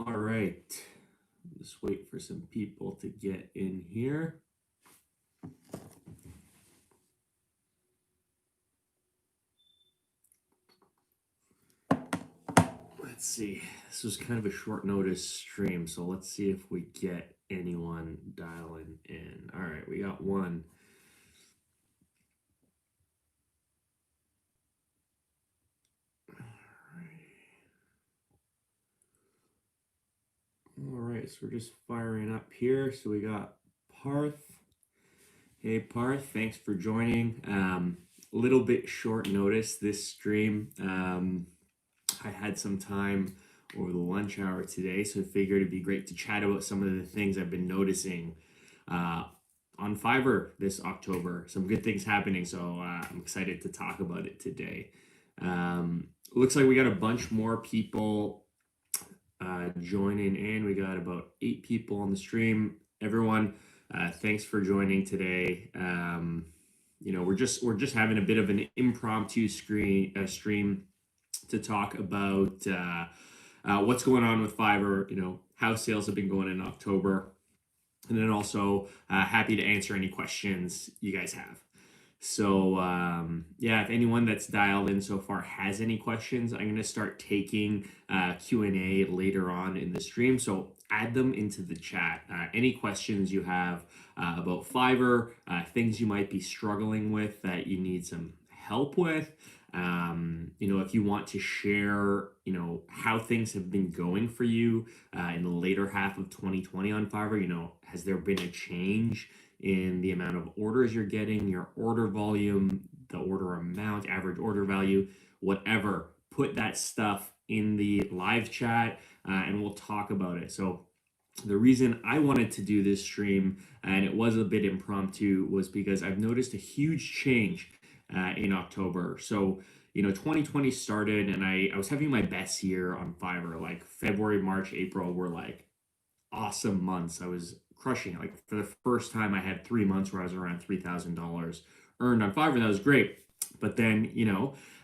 All right. Just wait for some people to get in here. Let's see. This was kind of a short notice stream, so let's see if we get anyone dialing in. All right, we got one. All right, so we're just firing up here. So we got Parth. Hey, Parth, thanks for joining. Little bit short notice this stream. I had some time over the lunch hour today, so I figured it'd be great to chat about some of the things I've been noticing on Fiverr this October. Some good things happening, so I'm excited to talk about it today. Looks like we got a bunch more people joining in. We got about 8 people on the stream. Everyone, thanks for joining today. We're just having a bit of an impromptu stream to talk about what's going on with Fiverr, how sales have been going in October, and then also happy to answer any questions you guys have. So if anyone that's dialed in so far has any questions, I'm going to start taking Q&A later on in the stream. So add them into the chat. Any questions you have about Fiverr, things you might be struggling with that you need some help with. If you want to share, how things have been going for you in the later half of 2020 on Fiverr, has there been a change in the amount of orders you're getting, your order volume, the order amount, average order value, whatever, put that stuff in the live chat and we'll talk about it. So the reason I wanted to do this stream, and it was a bit impromptu, was because I've noticed a huge change in October. So, 2020 started and I was having my best year on Fiverr. Like February, March, April were like awesome months. I was crushing it. Like for the first time, I had 3 months where I was around $3,000 earned on Fiverr. And that was great. But then,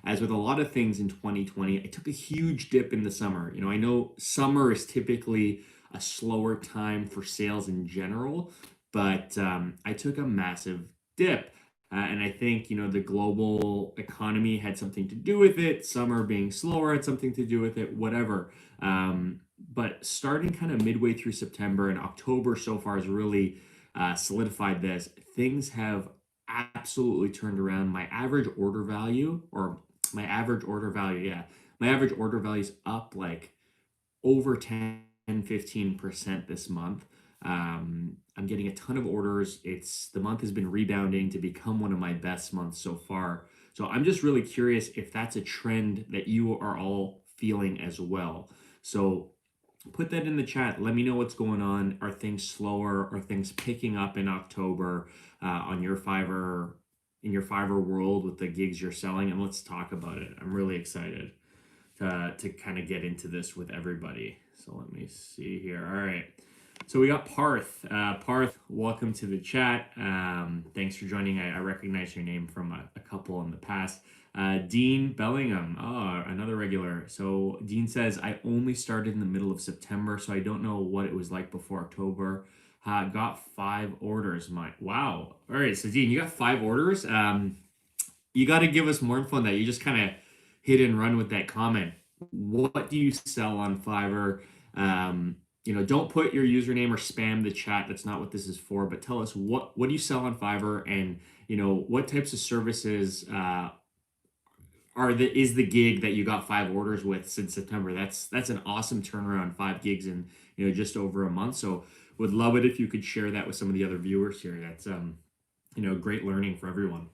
as with a lot of things in 2020, I took a huge dip in the summer. I know summer is typically a slower time for sales in general, but I took a massive dip. And I think, the global economy had something to do with it. Summer being slower had something to do with it, whatever. But starting kind of midway through September and October so far has really solidified this. Things have absolutely turned around. My average order value is up like over 10-15% this month. I'm getting a ton of orders. The month has been rebounding to become one of my best months so far. So I'm just really curious if that's a trend that you are all feeling as well. So put that in the chat. Let me know what's going on. Are things slower? Are things picking up in October on your Fiverr, in your Fiverr world with the gigs you're selling? And let's talk about it. I'm really excited to kind of get into this with everybody. So let me see here. All right. So we got Parth. Parth, welcome to the chat. Thanks for joining. I recognize your name from a couple in the past. Dean Bellingham, another regular. So Dean says, I only started in the middle of September, so I don't know what it was like before October. Got 5 orders. Wow. All right, so Dean, you got 5 orders. You got to give us more info on that. You just kind of hit and run with that comment. What do you sell on Fiverr? Don't put your username or spam the chat. That's not what this is for. But tell us what do you sell on Fiverr, and what types of services is the gig that you got 5 orders with since September. That's an awesome turnaround, 5 gigs in just over a month. So would love it if you could share that with some of the other viewers here. That's great learning for everyone.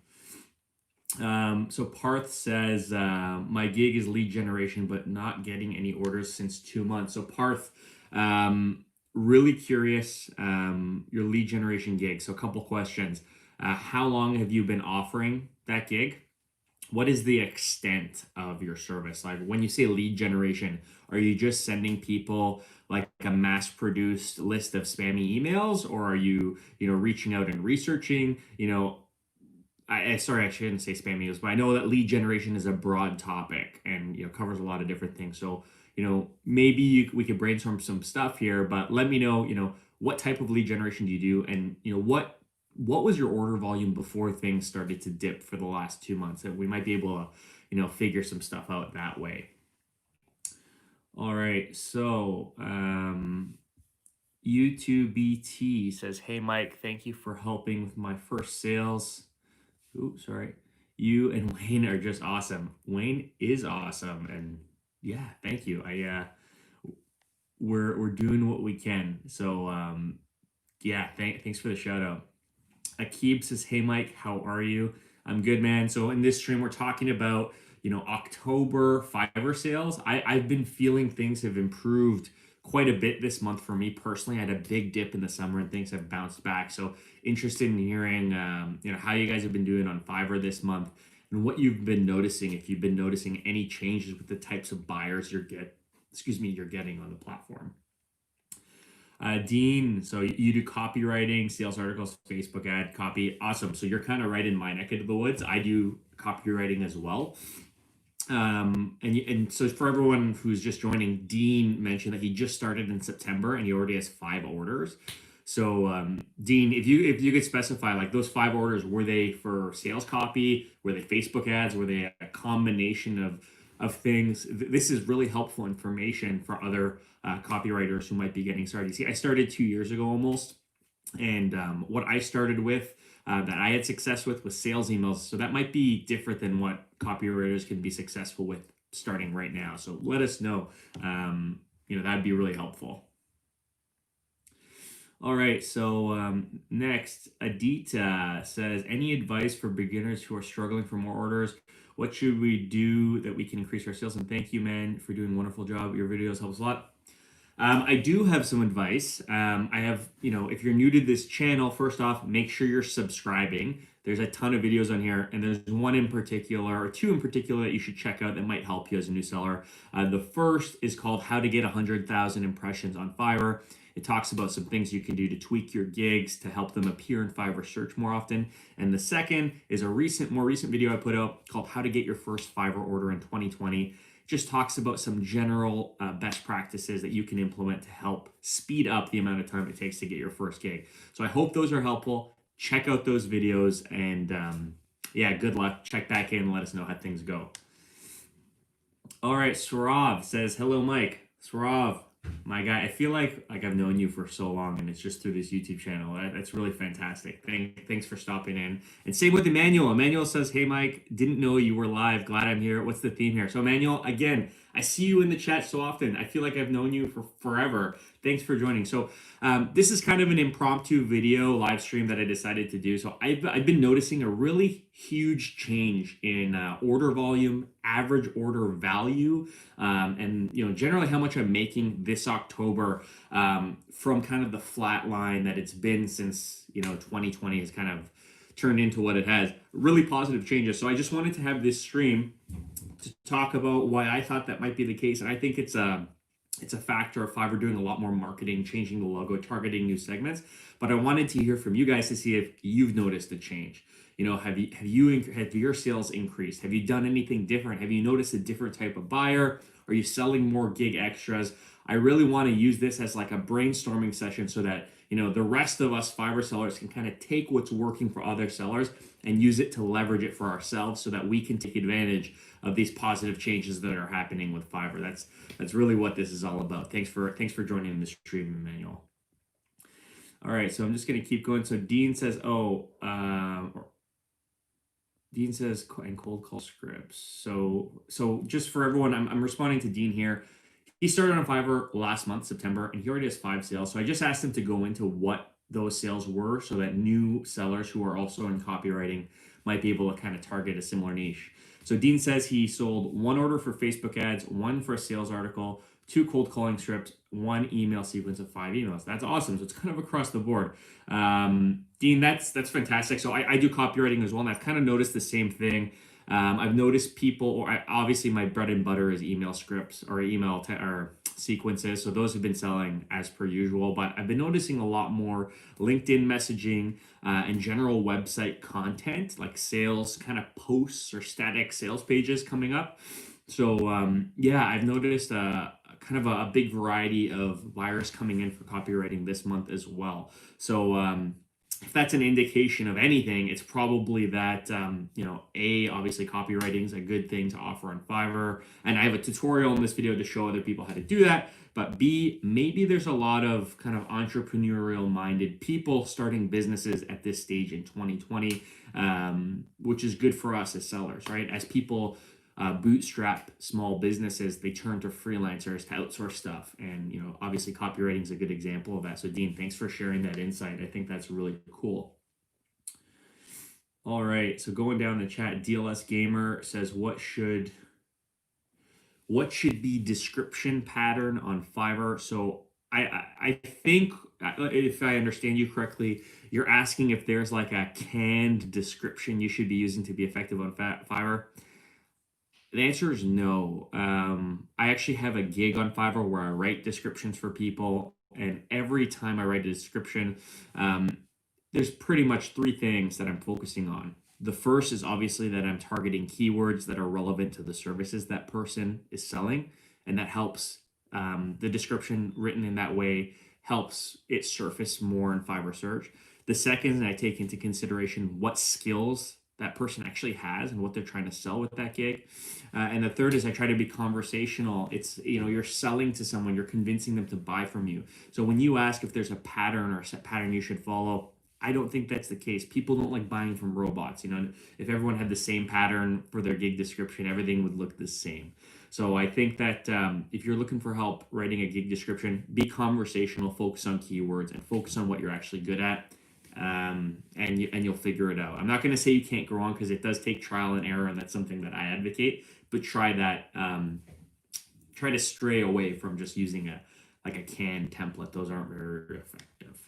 So Parth says, my gig is lead generation, but not getting any orders since 2 months. So Parth, really curious, your lead generation gig. So a couple questions. How long have you been offering that gig? What is the extent of your service? Like when you say lead generation, are you just sending people like a mass-produced list of spammy emails, or are you, reaching out and researching? sorry, I shouldn't say spam emails, but I know that lead generation is a broad topic and covers a lot of different things. So maybe we could brainstorm some stuff here, but let me know what type of lead generation do you do, and what was your order volume before things started to dip for the last 2 months, and we might be able to figure some stuff out that way. All right, so U2BT says, "Hey Mike, thank you for helping with my first sales." Ooh, sorry. You and Wayne are just awesome. Wayne is awesome, and yeah, thank you. We're doing what we can. So yeah, thanks for the shout out. Akib says, "Hey Mike, how are you?" I'm good, man. So in this stream, we're talking about October Fiverr sales. I've been feeling things have improved quite a bit this month for me personally. I had a big dip in the summer and things have bounced back. So interested in hearing how you guys have been doing on Fiverr this month and what you've been noticing. If you've been noticing any changes with the types of buyers you're getting on the platform. Dean, so you do copywriting, sales articles, Facebook ad copy. Awesome. So you're kind of right in my neck of the woods. I do copywriting as well. And so for everyone who's just joining, Dean mentioned that he just started in September and he already has 5 orders. So Dean, if you could specify, like, those 5 orders, were they for sales copy? Were they Facebook ads? Were they a combination of things? This is really helpful information for other copywriters who might be getting started. See, I started 2 years ago almost, and what I started with that I had success with was sales emails. So that might be different than what copywriters can be successful with starting right now. So let us know. That'd be really helpful. All right, so next, Adita says, "Any advice for beginners who are struggling for more orders? What should we do that we can increase our sales?" And thank you, man, for doing a wonderful job. Your videos help us a lot. I do have some advice. I have, if you're new to this channel, first off, make sure you're subscribing. There's a ton of videos on here, and there's one in particular, or 2 in particular, that you should check out that might help you as a new seller. The first is called How to Get 100,000 Impressions on Fiverr. It talks about some things you can do to tweak your gigs to help them appear in Fiverr search more often. And the second is a more recent video I put out called How to Get Your First Fiverr Order in 2020. Just talks about some general best practices that you can implement to help speed up the amount of time it takes to get your first gig. So I hope those are helpful. Check out those videos, and yeah, good luck. Check back in and let us know how things go. All right, Swarav says, "Hello, Mike." Swarav, my guy, I feel like I've known you for so long, and it's just through this YouTube channel. That's really fantastic. Thanks for stopping in. And same with Emmanuel. Emmanuel says, "Hey Mike, didn't know you were live. Glad I'm here. What's the theme here?" So Emmanuel, again, I see you in the chat so often. I feel like I've known you for forever. Thanks for joining. So this is kind of an impromptu video live stream that I decided to do. So I've been noticing a really huge change in order volume, average order value, and generally how much I'm making this October from kind of the flat line that it's been since 2020 has kind of turned into what it has. Really positive changes. So I just wanted to have this stream to talk about why I thought that might be the case, and I think it's a factor of Fiverr doing a lot more marketing, changing the logo, targeting new segments. But I wanted to hear from you guys to see if you've noticed a change. Have your sales increased? Have you done anything different? Have you noticed a different type of buyer? Are you selling more gig extras? I really want to use this as like a brainstorming session so that the rest of us Fiverr sellers can kind of take what's working for other sellers and use it to leverage it for ourselves so that we can take advantage of these positive changes that are happening with Fiverr. That's really what this is all about. Thanks for joining the stream, Emmanuel. All right, so I'm just going to keep going. So Dean says, Dean says, and cold call scripts. So just for everyone, I'm responding to Dean here. He started on Fiverr last month, September, and he already has 5 sales. So I just asked him to go into what those sales were so that new sellers who are also in copywriting might be able to kind of target a similar niche. So Dean says he sold 1 order for Facebook ads, 1 for a sales article, 2 cold calling scripts, 1 email sequence of 5 emails. That's awesome. So it's kind of across the board. Dean, that's fantastic. So I do copywriting as well, and I've kind of noticed the same thing. I've noticed people, obviously my bread and butter is email scripts or sequences. So those have been selling as per usual, but I've been noticing a lot more LinkedIn messaging and general website content like sales kind of posts or static sales pages coming up. So yeah, I've noticed kind of a big variety of buyers coming in for copywriting this month as well. So if that's an indication of anything, it's probably that obviously copywriting is a good thing to offer on Fiverr, and I have a tutorial in this video to show other people how to do that. But B, maybe there's a lot of kind of entrepreneurial minded people starting businesses at this stage in 2020, which is good for us as sellers, right? As people bootstrap small businesses, they turn to freelancers to outsource stuff. And, obviously copywriting is a good example of that. So Dean, thanks for sharing that insight. I think that's really cool. All right. So going down the chat, DLS Gamer says, what should be description pattern on Fiverr? So I think if I understand you correctly, you're asking if there's like a canned description you should be using to be effective on Fiverr. The answer is no. I actually have a gig on Fiverr where I write descriptions for people, and every time I write a description, there's pretty much three things that I'm focusing on. The first is obviously that I'm targeting keywords that are relevant to the services that person is selling, and that helps the description written in that way helps it surface more in Fiverr search. The second is I take into consideration what skills that person actually has and what they're trying to sell with that gig. And the third is I try to be conversational. It's, you're selling to someone, you're convincing them to buy from you. So when you ask if there's a pattern or a set pattern you should follow, I don't think that's the case. People don't like buying from robots. If everyone had the same pattern for their gig description, everything would look the same. So I think that if you're looking for help writing a gig description, be conversational, focus on keywords, and focus on what you're actually good at. And you'll figure it out. I'm not going to say you can't go on because it does take trial and error, and that's something that I advocate. But try that. Try to stray away from just using a canned template. Those aren't very effective.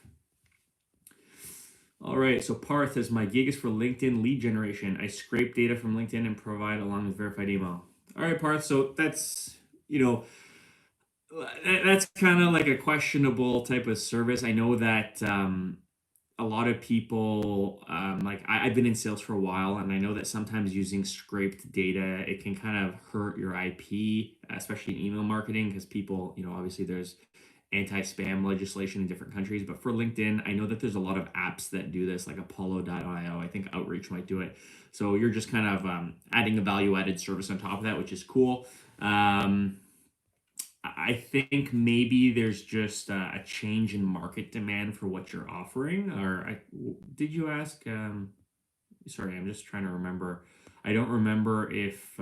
All right. So Parth says my gig is for LinkedIn lead generation. I scrape data from LinkedIn and provide along with verified email. All right, Parth. So that's that's kind of like a questionable type of service. I know that. A lot of people I've been in sales for a while, and I know that sometimes using scraped data, it can kind of hurt your IP, especially in email marketing, because people, obviously there's anti-spam legislation in different countries. But for LinkedIn, I know that there's a lot of apps that do this, like Apollo.io. I think Outreach might do it. So you're just kind of adding a value-added service on top of that, which is cool. I think maybe there's just a change in market demand for what you're offering. Did you ask? Sorry, I'm just trying to remember. I don't remember if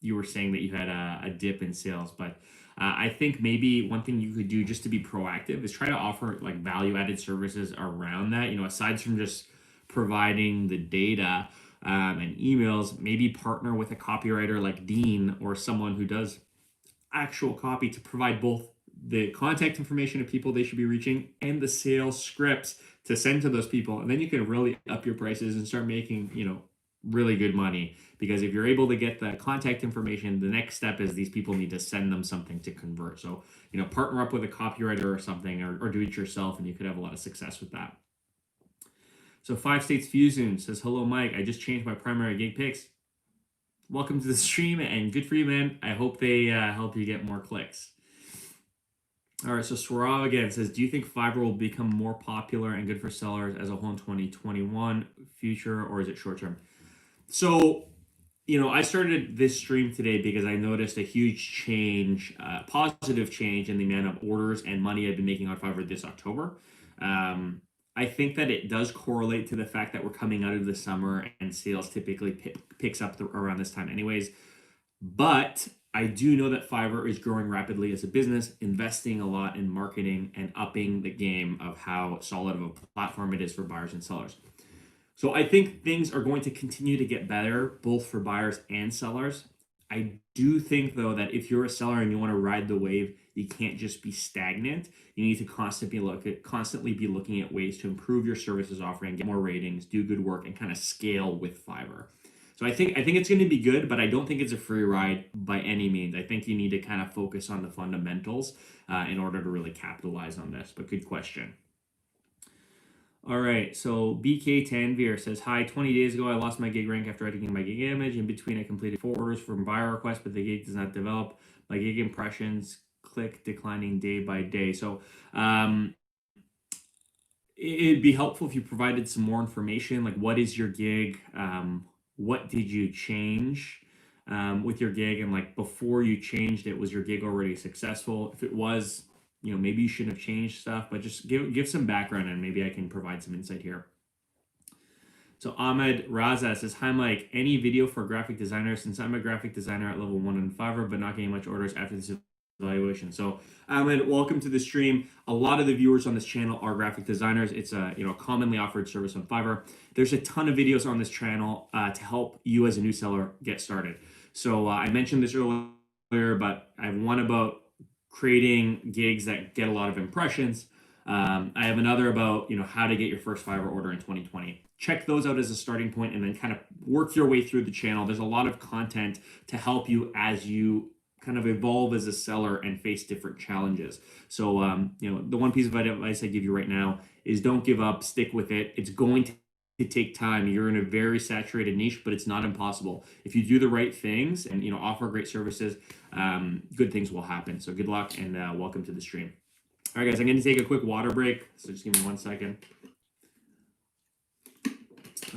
you were saying that you had a dip in sales, but I think maybe one thing you could do just to be proactive is try to offer like value-added services around that. Aside from just providing the data and emails, maybe partner with a copywriter like Dean or someone who does actual copy to provide both the contact information of people they should be reaching and the sales scripts to send to those people. And then you can really up your prices and start making, really good money. Because if you're able to get the contact information, the next step is these people need to send them something to convert. So, partner up with a copywriter or something, or do it yourself, and you could have a lot of success with that. So 5 States Fusion says, hello, Mike. I just changed my primary gig picks. Welcome to the stream, and good for you, man. I hope they help you get more clicks. All right, so Swarav again says, do you think Fiverr will become more popular and good for sellers as a whole in 2021 future, or is it short term? So, I started this stream today because I noticed a huge change, positive change in the amount of orders and money I've been making on Fiverr this October. I think that it does correlate to the fact that we're coming out of the summer and sales typically picks up around this time anyways. But I do know that Fiverr is growing rapidly as a business, investing a lot in marketing and upping the game of how solid of a platform it is for buyers and sellers. So I think things are going to continue to get better, both for buyers and sellers. I do think, though, that if you're a seller and you want to ride the wave, you can't just be stagnant. You need to constantly be looking at ways to improve your services offering, get more ratings, do good work, and kind of scale with Fiverr. So I think it's going to be good, but I don't think it's a free ride by any means. I think you need to kind of focus on the fundamentals in order to really capitalize on this. But good question. All right, so BK Tanvir says, hi, 20 days ago, I lost my gig rank after editing my gig image. In between, I completed 4 orders from buyer requests, but the gig does not develop. My gig impressions click declining day by day. So it'd be helpful if you provided some more information, like what is your gig? What did you change with your gig? And like before you changed it, was your gig already successful? If it was, maybe you shouldn't have changed stuff, but just give some background and maybe I can provide some insight here. So Ahmed Raza says, hi Mike, any video for graphic designers since I'm a graphic designer at level 1 in Fiverr, but not getting much orders after this evaluation. So Ahmed, welcome to the stream. A lot of the viewers on this channel are graphic designers. It's a commonly offered service on Fiverr. There's a ton of videos on this channel to help you as a new seller get started. So I mentioned this earlier, but I have one about creating gigs that get a lot of impressions. I have another about how to get your first Fiverr order in 2020. Check those out as a starting point and then kind of work your way through the channel. There's a lot of content to help you as you kind of evolve as a seller and face different challenges. So the one piece of advice I give you right now is don't give up, stick with it. It's going to take time. You're in a very saturated niche, but it's not impossible. If you do the right things and offer great services, good things will happen. So good luck and welcome to the stream. All right, guys, I'm going to take a quick water break. So just give me 1 second.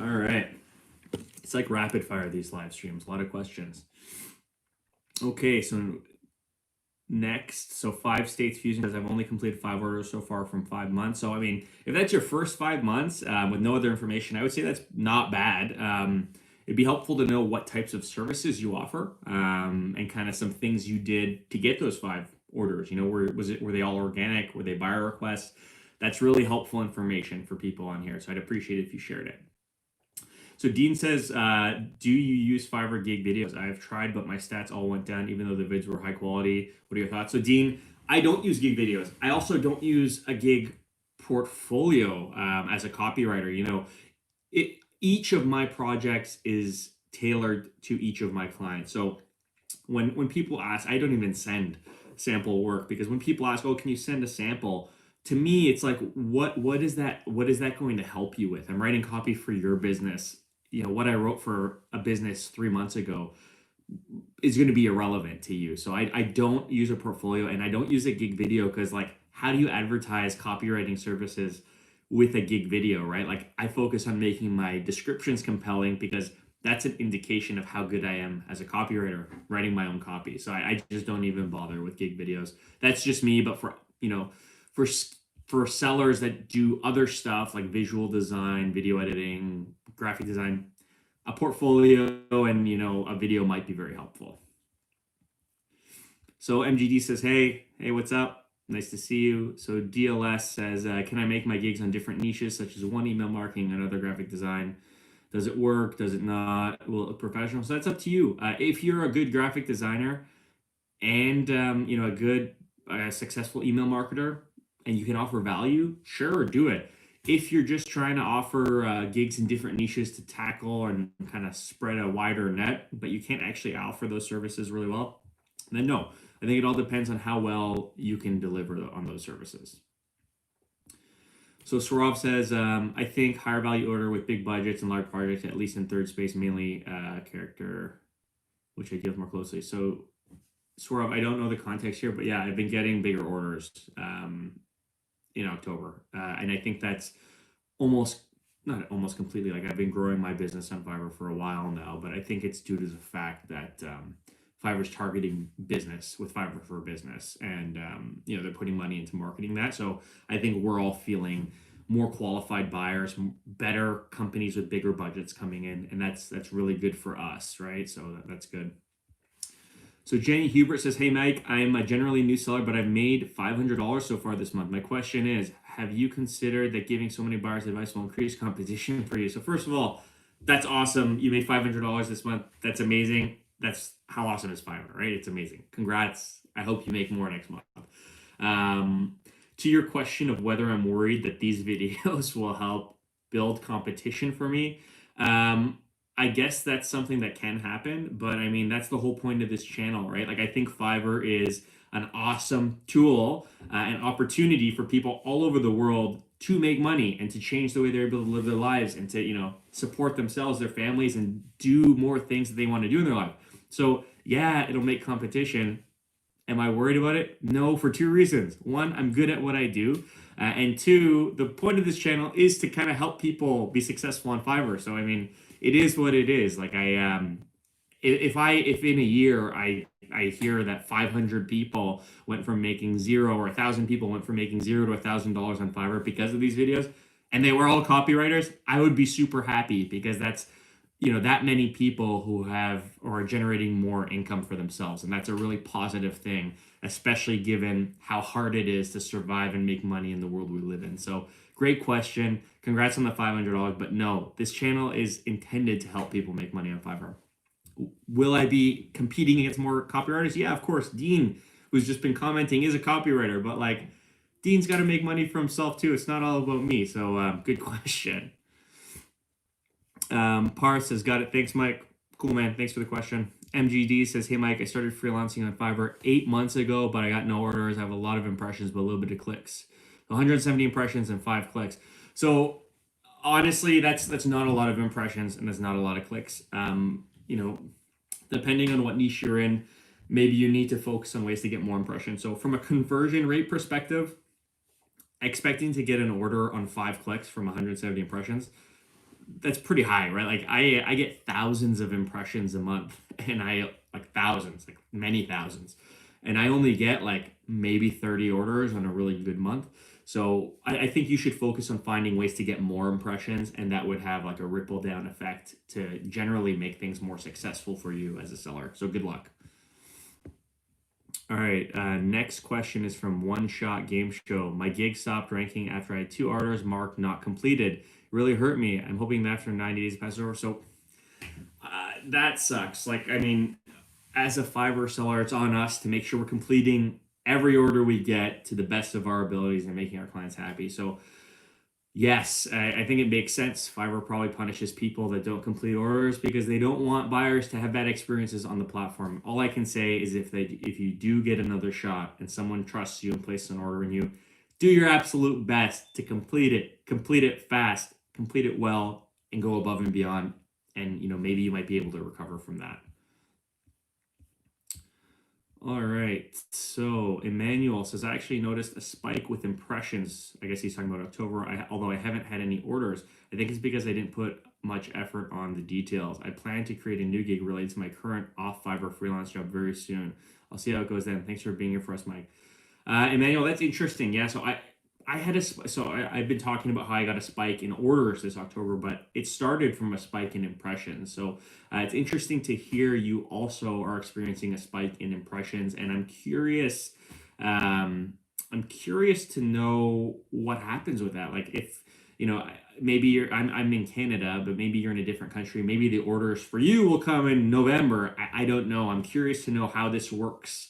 All right. It's like rapid fire, these live streams. A lot of questions. Okay, so next. So 5 states fusing because I've only completed 5 orders so far from 5 months. So, I mean, if that's your first 5 months with no other information, I would say that's not bad. It'd be helpful to know what types of services you offer and kind of some things you did to get those 5 orders. Were they all organic? Were they buyer requests? That's really helpful information for people on here. So I'd appreciate it if you shared it. So Dean says, do you use Fiverr gig videos? I've tried, but my stats all went down even though the vids were high quality. What are your thoughts? So Dean, I don't use gig videos. I also don't use a gig portfolio as a copywriter. Each of my projects is tailored to each of my clients. So when people ask, I don't even send sample work because when people ask, oh, can you send a sample? To me, it's like, what is that going to help you with? I'm writing copy for your business. What I wrote for a business 3 months ago is going to be irrelevant to you. So I don't use a portfolio and I don't use a gig video because like, how do you advertise copywriting services with a gig video, right? Like I focus on making my descriptions compelling because that's an indication of how good I am as a copywriter, writing my own copy. So I just don't even bother with gig videos. That's just me. But for sellers that do other stuff like visual design, video editing, graphic design, a portfolio and a video might be very helpful. So MGD says, hey, what's up? Nice to see you. So DLS says, can I make my gigs on different niches such as one email marketing, another graphic design? Does it work? Does it not? Will it look professional? So that's up to you. If you're a good graphic designer and a good successful email marketer and you can offer value, sure, do it. If you're just trying to offer gigs in different niches to tackle and kind of spread a wider net, but you can't actually offer those services really well, then no. I think it all depends on how well you can deliver on those services. So Swarov says, I think higher value order with big budgets and large projects, at least in third space, mainly character, which I deal with more closely. So Swarov, I don't know the context here, but yeah, I've been getting bigger orders in October. And I think that's not almost completely, like I've been growing my business on Fiverr for a while now, but I think it's due to the fact that Fiverr's targeting business with Fiverr for Business, and they're putting money into marketing that. So I think we're all feeling more qualified buyers, better companies with bigger budgets coming in, and that's really good for us, right? So that's good. So Jenny Hubert says, hey Mike, I'm a generally new seller, but I've made $500 so far this month. My question is, have you considered that giving so many buyers advice will increase competition for you? So first of all, that's awesome. You made $500 this month. That's amazing. That's how awesome is Fiverr, right? It's amazing. Congrats. I hope you make more next month. To your question of whether I'm worried that these videos will help build competition for me, I guess that's something that can happen, but I mean, that's the whole point of this channel, right? Like, I think Fiverr is an awesome tool, an opportunity for people all over the world to make money and to change the way they're able to live their lives and to, support themselves, their families, and do more things that they want to do in their life. So, yeah, it'll make competition. Am I worried about it? No, for two reasons. One, I'm good at what I do. And two, the point of this channel is to kind of help people be successful on Fiverr. So, I mean, it is what it is. Like, if in a year I hear that 500 people went from making zero, or 1,000 people went from making $0 to $1,000 on Fiverr because of these videos, and they were all copywriters, I would be super happy, because that's, that many people who have or are generating more income for themselves, and that's a really positive thing, especially given how hard it is to survive and make money in the world we live in. So, great question. Congrats on the $500. But no, this channel is intended to help people make money on Fiverr. Will I be competing against more copywriters? Yeah, of course. Dean, who's just been commenting, is a copywriter, but like, Dean's got to make money for himself too. It's not all about me. So, good question. Par says, got it. Thanks, Mike. Cool, man. Thanks for the question. MGD says, hey, Mike, I started freelancing on Fiverr 8 months ago, but I got no orders. I have a lot of impressions, but a little bit of clicks. 170 impressions and 5 clicks. So, honestly, that's not a lot of impressions, and that's not a lot of clicks. Depending on what niche you're in, maybe you need to focus on ways to get more impressions. So, from a conversion rate perspective, expecting to get an order on 5 clicks from 170 impressions, that's pretty high, right? Like, I get thousands of impressions a month, and thousands, like many thousands, and I only get like maybe 30 orders on a really good month. So I think you should focus on finding ways to get more impressions, and that would have like a ripple down effect to generally make things more successful for you as a seller. So good luck. All right, next question is from One Shot Game Show. My gig stopped ranking after I had 2 orders marked not completed. Really hurt me. I'm hoping that after 90 days passes over. So that sucks. Like, I mean, as a Fiverr seller, it's on us to make sure we're completing every order we get to the best of our abilities and making our clients happy. So yes, I think it makes sense. Fiverr probably punishes people that don't complete orders because they don't want buyers to have bad experiences on the platform. All I can say is if you do get another shot and someone trusts you and places an order in you, do your absolute best to complete it fast, complete it well, and go above and beyond. And maybe you might be able to recover from that. All right, so Emmanuel says, I actually noticed a spike with impressions. I guess he's talking about October, although I haven't had any orders. I think it's because I didn't put much effort on the details. I plan to create a new gig related to my current off Fiverr freelance job very soon. I'll see how it goes then. Thanks for being here for us, Mike. Emmanuel, that's interesting. Yeah, so I've been talking about how I got a spike in orders this October, but it started from a spike in impressions. So it's interesting to hear you also are experiencing a spike in impressions, and I'm curious. I'm curious to know what happens with that. Like, if maybe I'm in Canada, but maybe you're in a different country. Maybe the orders for you will come in November. I don't know. I'm curious to know how this works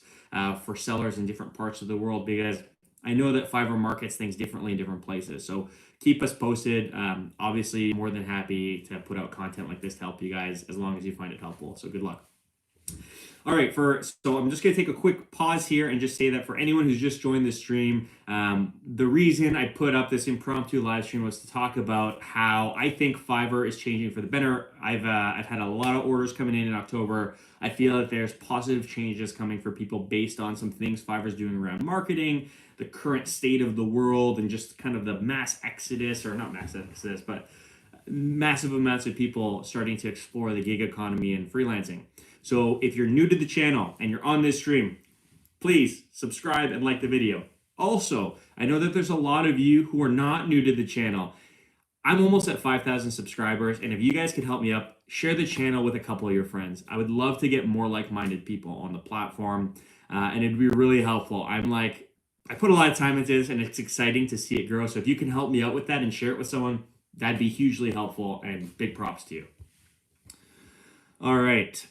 for sellers in different parts of the world, because I know that Fiverr markets things differently in different places. So keep us posted. Obviously, more than happy to put out content like this to help you guys, as long as you find it helpful. So good luck. All right, so I'm just going to take a quick pause here and just say that for anyone who's just joined the stream, the reason I put up this impromptu live stream was to talk about how I think Fiverr is changing for the better. I've had a lot of orders coming in October. I feel that there's positive changes coming for people based on some things Fiverr's doing around marketing, the current state of the world, and just kind of the mass exodus, or not mass exodus, but massive amounts of people starting to explore the gig economy and freelancing. So if you're new to the channel and you're on this stream, please subscribe and like the video. Also, I know that there's a lot of you who are not new to the channel. I'm almost at 5,000 subscribers, and if you guys could help me up, share the channel with a couple of your friends. I would love to get more like-minded people on the platform, and it'd be really helpful. I put a lot of time into this, and it's exciting to see it grow. So if you can help me out with that and share it with someone, that'd be hugely helpful, and big props to you. All right.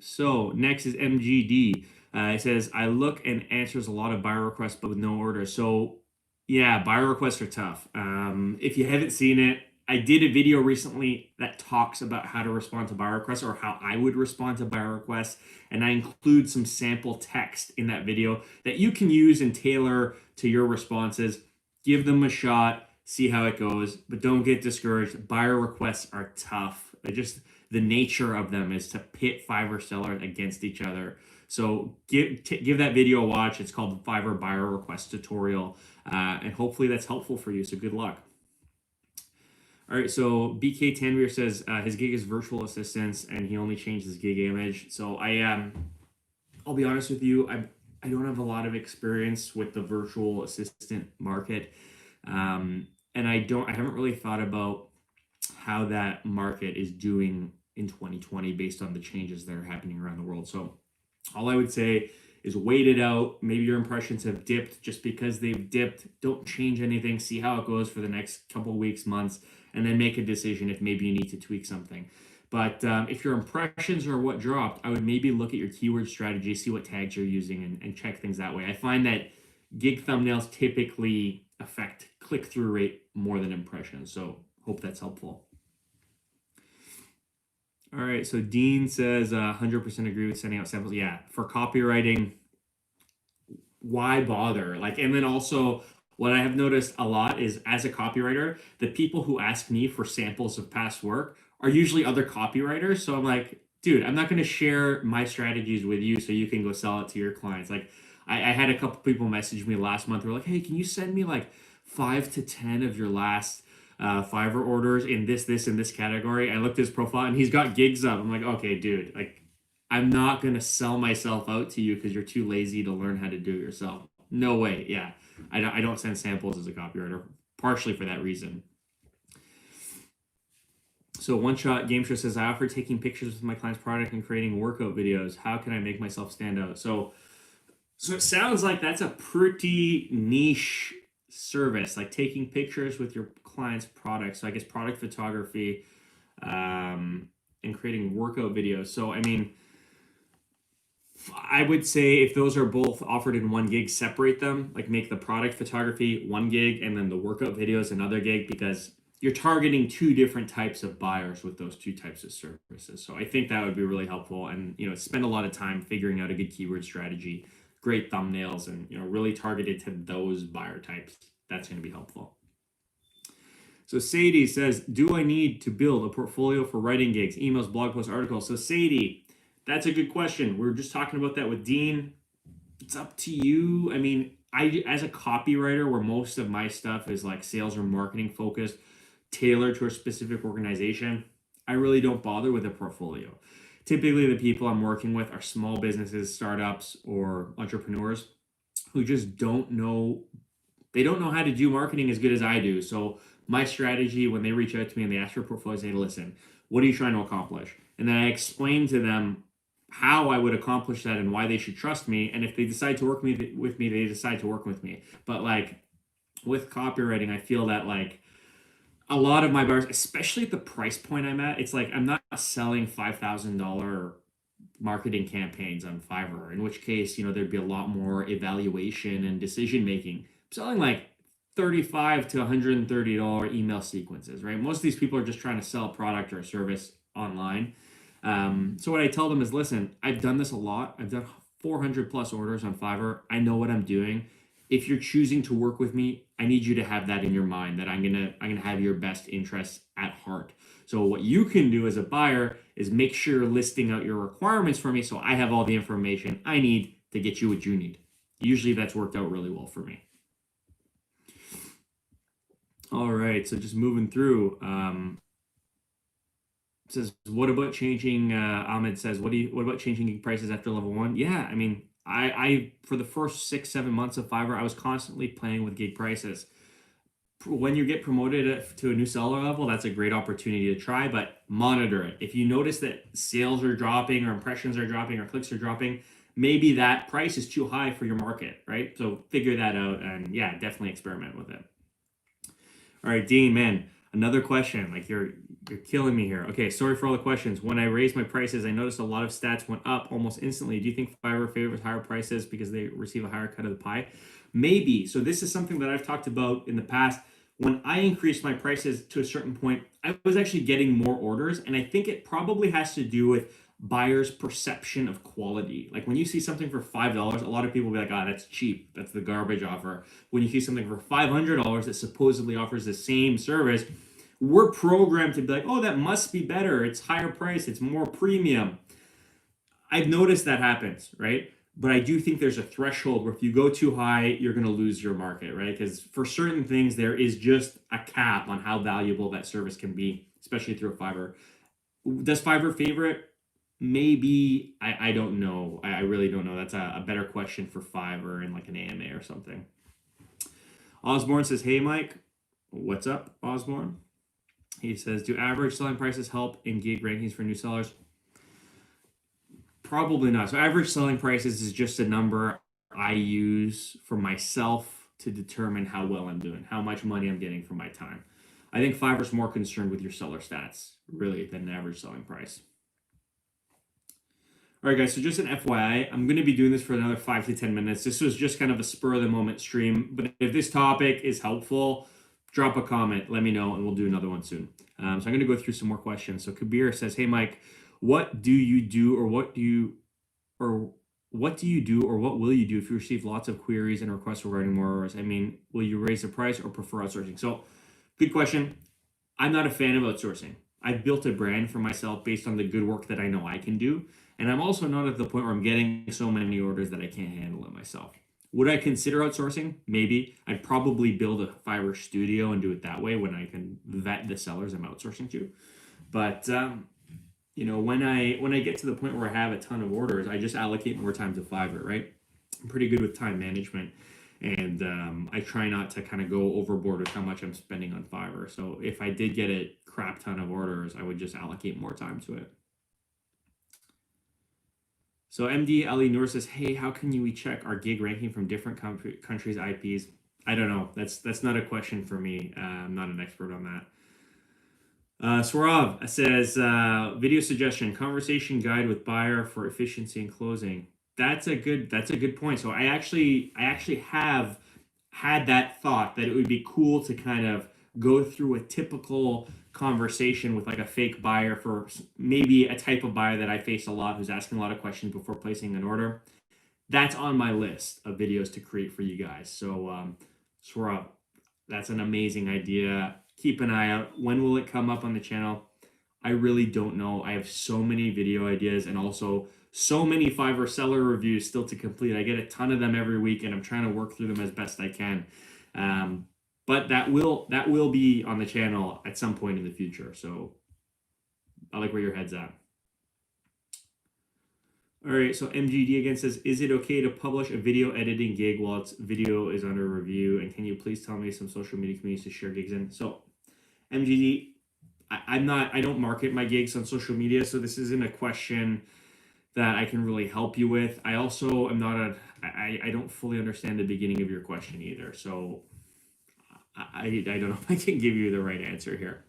So next is MGD. It says, I look and answers a lot of buyer requests, but with no orders. So yeah, buyer requests are tough. If you haven't seen it, I did a video recently that talks about how to respond to buyer requests or how I would respond to buyer requests. And I include some sample text in that video that you can use and tailor to your responses. Give them a shot, see how it goes, but don't get discouraged. Buyer requests are tough. The nature of them is to pit Fiverr sellers against each other. So give that video a watch. It's called the Fiverr Buyer Request Tutorial. And hopefully that's helpful for you. So good luck. All right, so BK Tanvir says his gig is virtual assistants and he only changed his gig image. So I'll be honest with you, I don't have a lot of experience with the virtual assistant market, and I haven't really thought about how that market is doing in 2020 based on the changes that are happening around the world. So all I would say is wait it out. Maybe your impressions have dipped. Just because they've dipped, don't change anything. See how it goes for the next couple of weeks, months, and then make a decision if maybe you need to tweak something. But if your impressions are what dropped, I would maybe look at your keyword strategy, see what tags you're using, and check things that way. I find that gig thumbnails typically affect click-through rate more than impressions. So hope that's helpful. All right, so Dean says 100% agree with sending out samples. Yeah, for copywriting, why bother? And then also what I have noticed a lot is as a copywriter, the people who ask me for samples of past work are usually other copywriters. So I'm like, dude, I'm not going to share my strategies with you so you can go sell it to your clients. I had a couple people message me last month. They're like, hey, can you send me 5 to 10 of your last Fiverr orders in this, and this category? I looked at his profile and he's got gigs up. I'm like, okay, dude, I'm not going to sell myself out to you because you're too lazy to learn how to do it yourself. No way. Yeah. I don't send samples as a copywriter, partially for that reason. So One Shot Game Show says, I offer taking pictures with my client's product and creating workout videos. How can I make myself stand out? So it sounds like that's a pretty niche service, like taking pictures with your client's product. So I guess product photography and creating workout videos. So, I would say if those are both offered in one gig, separate them, make the product photography one gig and then the workout videos another gig, because you're targeting two different types of buyers with those two types of services. So I think that would be really helpful, and spend a lot of time figuring out a good keyword strategy, great thumbnails, and really targeted to those buyer types. That's going to be helpful. So Sadie says, do I need to build a portfolio for writing gigs, emails, blog posts, articles? So Sadie, that's a good question. We were just talking about that with Dean. It's up to you. I as a copywriter, where most of my stuff is sales or marketing focused, tailored to a specific organization, I really don't bother with a portfolio. Typically, the people I'm working with are small businesses, startups, or entrepreneurs who just don't know how to do marketing as good as I do. So my strategy when they reach out to me and they ask for a portfolio, I say, listen, what are you trying to accomplish? And then I explain to them how I would accomplish that and why they should trust me. And if they decide to work with me, they decide to work with me. But with copywriting, I feel that a lot of my buyers, especially at the price point I'm at, it's I'm not selling $5,000 marketing campaigns on Fiverr, in which case, there'd be a lot more evaluation and decision making. I'm selling $35 to $130 email sequences, right? Most of these people are just trying to sell a product or a service online. So what I tell them is, listen, I've done this a lot. I've done 400 plus orders on Fiverr. I know what I'm doing. If you're choosing to work with me, I need you to have that in your mind, that I'm gonna have your best interests at heart. So what you can do as a buyer is make sure you're listing out your requirements for me so I have all the information I need to get you what you need. Usually that's worked out really well for me. All right, so just moving through. Says, what about changing? Ahmed says, what about changing prices after level 1? Yeah, I for the first 6-7 months of Fiverr, I was constantly playing with gig prices. When you get promoted to a new seller level, that's a great opportunity to try, but monitor it. If you notice that sales are dropping or impressions are dropping or clicks are dropping, maybe that price is too high for your market, right? So figure that out, and yeah, definitely experiment with it. All right, Dean, man, another question. You're killing me here. Okay, sorry for all the questions. When I raised my prices, I noticed a lot of stats went up almost instantly. Do you think Fiverr favors higher prices because they receive a higher cut of the pie? Maybe. So this is something that I've talked about in the past. when I increased my prices to a certain point, I was actually getting more orders. And I think it probably has to do with buyers' perception of quality. Like when you see something for $5, a lot of people will be like, ah, that's cheap. That's the garbage offer. When you see something for $500 that supposedly offers the same service, we're programmed to be like, oh, that must be better. It's higher price. It's more premium. I've noticed that happens, right? But I do think there's a threshold where if you go too high, you're going to lose your market, right? Because for certain things, there is just a cap on how valuable that service can be, especially through a Fiverr. Does Fiverr favor it? Maybe. I don't know. I really don't know. That's a better question for Fiverr and like an AMA or something. Osborne says, hey, Mike. What's up, Osborne? He says, do average selling prices help in gig rankings for new sellers? Probably not. So average selling prices is just a number I use for myself to determine how well I'm doing, how much money I'm getting for my time. I think Fiverr's more concerned with your seller stats, really, than an average selling price. All right, guys, so just an FYI, I'm going to be doing this for another 5 to 10 minutes. This was just kind of a spur of the moment stream, but if this topic is helpful, drop a comment, let me know, and we'll do another one soon. So I'm going to go through some more questions. So Kabir says, hey, Mike, what do you do or what will you do if you receive lots of queries and requests regarding more orders? I mean, will you raise the price or prefer outsourcing? So good question. I'm not a fan of outsourcing. I've built a brand for myself based on the good work that I know I can do. And I'm also not at the point where I'm getting so many orders that I can't handle it myself. Would I consider outsourcing? Maybe. I'd probably build a Fiverr studio and do it that way when I can vet the sellers I'm outsourcing to. But when I get to the point where I have a ton of orders, I just allocate more time to Fiverr, right? I'm pretty good with time management, and I try not to kind of go overboard with how much I'm spending on Fiverr. So if I did get a crap ton of orders, I would just allocate more time to it. So MD Ali Noor says, hey, how can we check our gig ranking from different countries' IPs? I don't know. That's not a question for me. I'm not an expert on that. Swarav says, video suggestion, conversation guide with buyer for efficiency and closing. That's a good point. So I actually have had that thought that it would be cool to kind of go through a typical conversation with like a fake buyer for maybe a type of buyer that I face a lot who's asking a lot of questions before placing an order. That's on my list of videos to create for you guys. So Swarav, that's an amazing idea. Keep an eye out. When will it come up on the channel? I really don't know. I have so many video ideas and also so many Fiverr seller reviews still to complete. I get a ton of them every week and I'm trying to work through them as best I can. But that will be on the channel at some point in the future. So I like where your head's at. All right, so MGD again says, is it okay to publish a video editing gig while its video is under review? And can you please tell me some social media communities to share gigs in? So MGD, I don't market my gigs on social media, so this isn't a question that I can really help you with. I also am not I don't fully understand the beginning of your question either. So I don't know if I can give you the right answer here.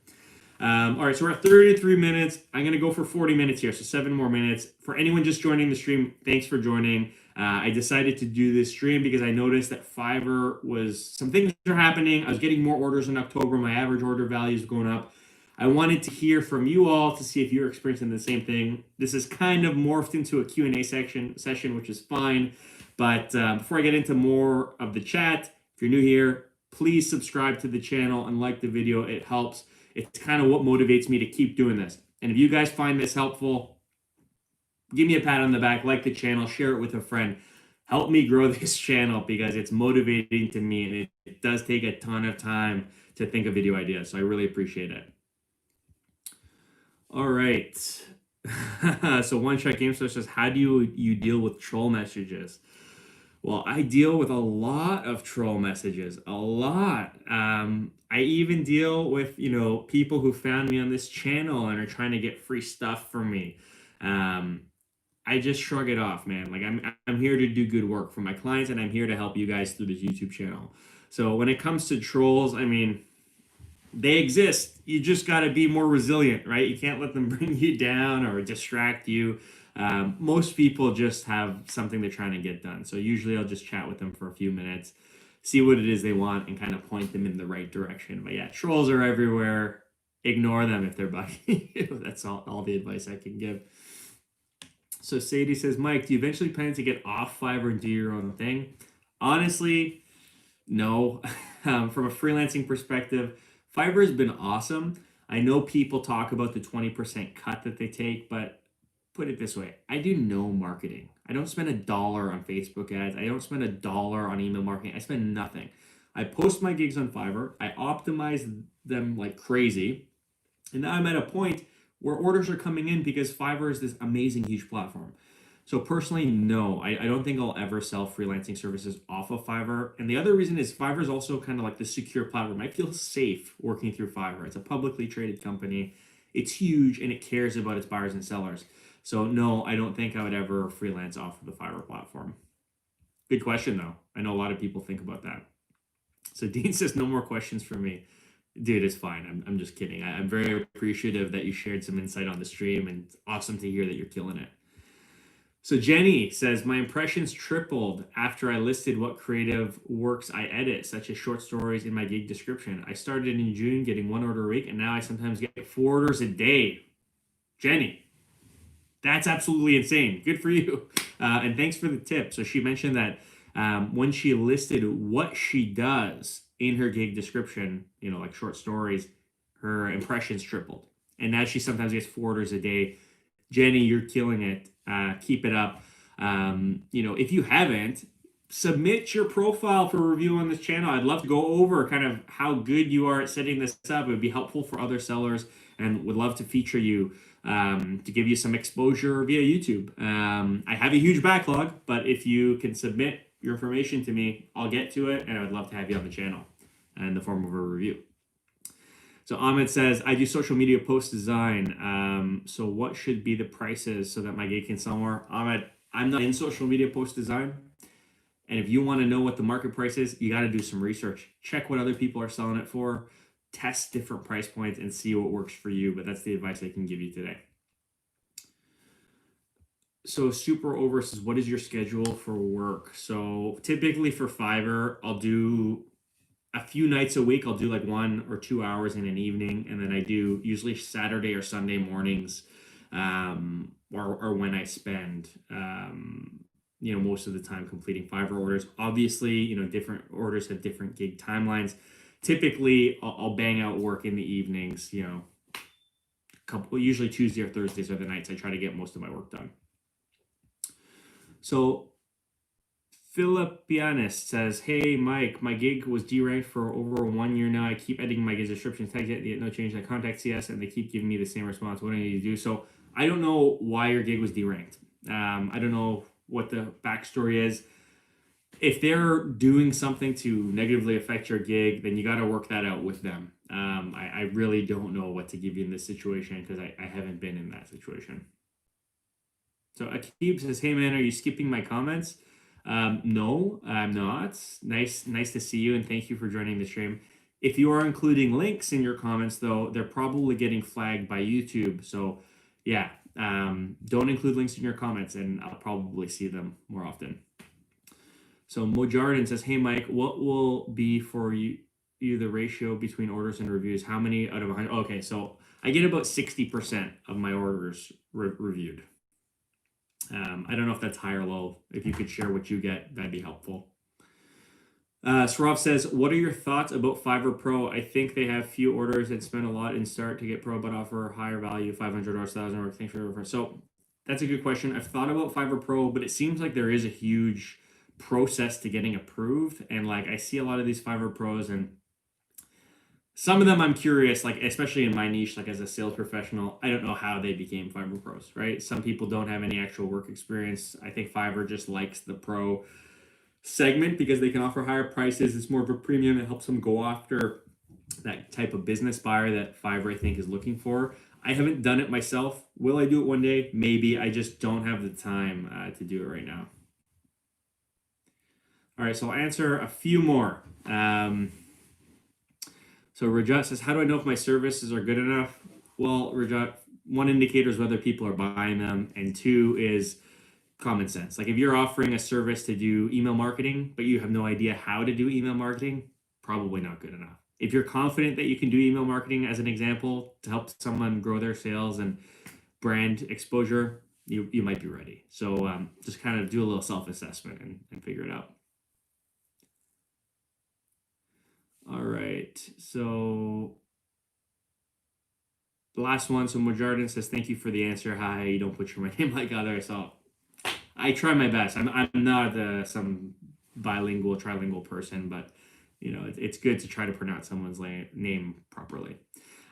All right, so we're at 33 minutes. I'm going to go for 40 minutes here, so 7 more minutes. For anyone just joining the stream, thanks for joining. I decided to do this stream because I noticed that Fiverr some things are happening. I was getting more orders in October. My average order value is going up. I wanted to hear from you all to see if you're experiencing the same thing. This is kind of morphed into a Q&A session, which is fine. But before I get into more of the chat, if you're new here, please subscribe to the channel and like the video. It helps. It's kind of what motivates me to keep doing this. And if you guys find this helpful, give me a pat on the back, like the channel, share it with a friend. Help me grow this channel because it's motivating to me and it does take a ton of time to think of video ideas. So I really appreciate it. All right. So One Shot Game Store says, how do you deal with troll messages? Well, I deal with a lot of troll messages, a lot. I even deal with, people who found me on this channel and are trying to get free stuff from me. I just shrug it off, man. Like I'm here to do good work for my clients and I'm here to help you guys through this YouTube channel. So when it comes to trolls, I mean, they exist. You just got to be more resilient, right? You can't let them bring you down or distract you. Most people just have something they're trying to get done. So usually I'll just chat with them for a few minutes, see what it is they want and kind of point them in the right direction. But yeah, trolls are everywhere. Ignore them if they're bugging you. That's all the advice I can give. So Sadie says, Mike, do you eventually plan to get off Fiverr and do your own thing? Honestly, no. From a freelancing perspective, Fiverr has been awesome. I know people talk about the 20% cut that they take, but put it this way, I do no marketing. I don't spend $1 on Facebook ads. I don't spend $1 on email marketing. I spend nothing. I post my gigs on Fiverr. I optimize them like crazy. And now I'm at a point where orders are coming in because Fiverr is this amazing, huge platform. So personally, no, I don't think I'll ever sell freelancing services off of Fiverr. And the other reason is Fiverr is also kind of like the secure platform. I feel safe working through Fiverr. It's a publicly traded company. It's huge and it cares about its buyers and sellers. So no, I don't think I would ever freelance off of the Fiverr platform. Good question though. I know a lot of people think about that. So Dean says no more questions for me. Dude, it's fine. I'm just kidding. I'm very appreciative that you shared some insight on the stream, and it's awesome to hear that you're killing it. So Jenny says, my impressions tripled after I listed what creative works I edit, such as short stories in my gig description. I started in June getting 1 order a week, and now I sometimes get 4 orders a day. Jenny, that's absolutely insane. Good for you. And thanks for the tip. So she mentioned that when she listed what she does in her gig description, like short stories, her impressions tripled. And now she sometimes gets 4 orders a day. Jenny, you're killing it. Keep it up. If you haven't, submit your profile for review on this channel. I'd love to go over kind of how good you are at setting this up. It would be helpful for other sellers, and would love to feature you to give you some exposure via YouTube. I have a huge backlog, but if you can submit your information to me, I'll get to it, and I would love to have you on the channel in the form of a review. So Ahmed says, I do social media post design. So what should be the prices so that my gig can sell more? Ahmed, I'm not in social media post design. And if you want to know what the market price is, you got to do some research. Check what other people are selling it for. Test different price points and see what works for you. But that's the advice I can give you today. So Super Over says, what is your schedule for work? So typically for Fiverr, I'll do a few nights a week. I'll do like 1 or 2 hours in an evening, and then I do usually Saturday or Sunday mornings, or when I spend most of the time completing Fiverr orders. Obviously, different orders have different gig timelines. Typically, I'll bang out work in the evenings. Usually Tuesday or Thursdays are the nights I try to get most of my work done. So Philippianist says, hey, Mike, my gig was deranked for over 1 year now. I keep editing my gig descriptions, tags yet no change. I contact CS and they keep giving me the same response. What do I need to do? So I don't know why your gig was deranked. I don't know what the backstory is. If they're doing something to negatively affect your gig, then you got to work that out with them. I really don't know what to give you in this situation because I haven't been in that situation. So Akib says, hey man, are you skipping my comments? No, I'm not. Nice to see you, and thank you for joining the stream. If you are including links in your comments, though, they're probably getting flagged by YouTube. So yeah, don't include links in your comments, and I'll probably see them more often. So Mojardin says, hey Mike, what will be for you the ratio between orders and reviews? How many out of 100? Okay, so I get about 60% of my orders reviewed. I don't know if that's high or low. If you could share what you get, that'd be helpful. Sarav says, what are your thoughts about Fiverr Pro? I think they have few orders and spend a lot in start to get Pro, but offer higher value, 500 or 1,000 or thanks for your reference. So that's a good question. I've thought about Fiverr Pro, but it seems like there is a huge process to getting approved. And like, I see a lot of these Fiverr Pros, and some of them I'm curious, like especially in my niche, like as a sales professional, I don't know how they became Fiverr Pros, right? Some people don't have any actual work experience. I think Fiverr just likes the pro segment because they can offer higher prices. It's more of a premium. It helps them go after that type of business buyer that Fiverr, I think, is looking for. I haven't done it myself. Will I do it one day? Maybe. I just don't have the time to do it right now. All right, so I'll answer a few more. So Rajat says, how do I know if my services are good enough? Well, Rajat, one indicator is whether people are buying them, and two is common sense. Like if you're offering a service to do email marketing, but you have no idea how to do email marketing, probably not good enough. If you're confident that you can do email marketing as an example to help someone grow their sales and brand exposure, you might be ready. So just kind of do a little self-assessment and figure it out. All right. So the last one. So Mojardin says, thank you for the answer. Hi, you don't butcher my name like others. So I try my best. I'm not some bilingual, trilingual person, but it's good to try to pronounce someone's name properly.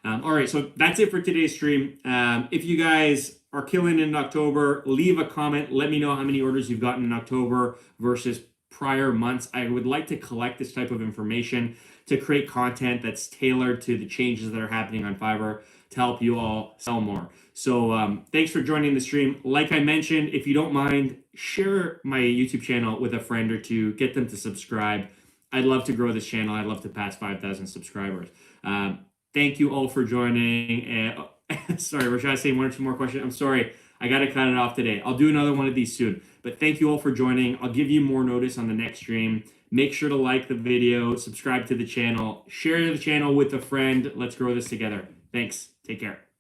All right, so that's it for today's stream. If you guys are killing it in October, leave a comment. Let me know how many orders you've gotten in October versus prior months. I would like to collect this type of information to create content that's tailored to the changes that are happening on Fiverr to help you all sell more. So thanks for joining the stream. Like I mentioned, if you don't mind, share my YouTube channel with a friend or two. Get them to subscribe. I'd love to grow this channel. I'd love to pass 5,000 subscribers. Thank you all for joining. Sorry, Rashad saying one or two more questions. I'm sorry. I got to cut it off today. I'll do another one of these soon. But thank you all for joining. I'll give you more notice on the next stream. Make sure to like the video, subscribe to the channel, share the channel with a friend. Let's grow this together. Thanks. Take care.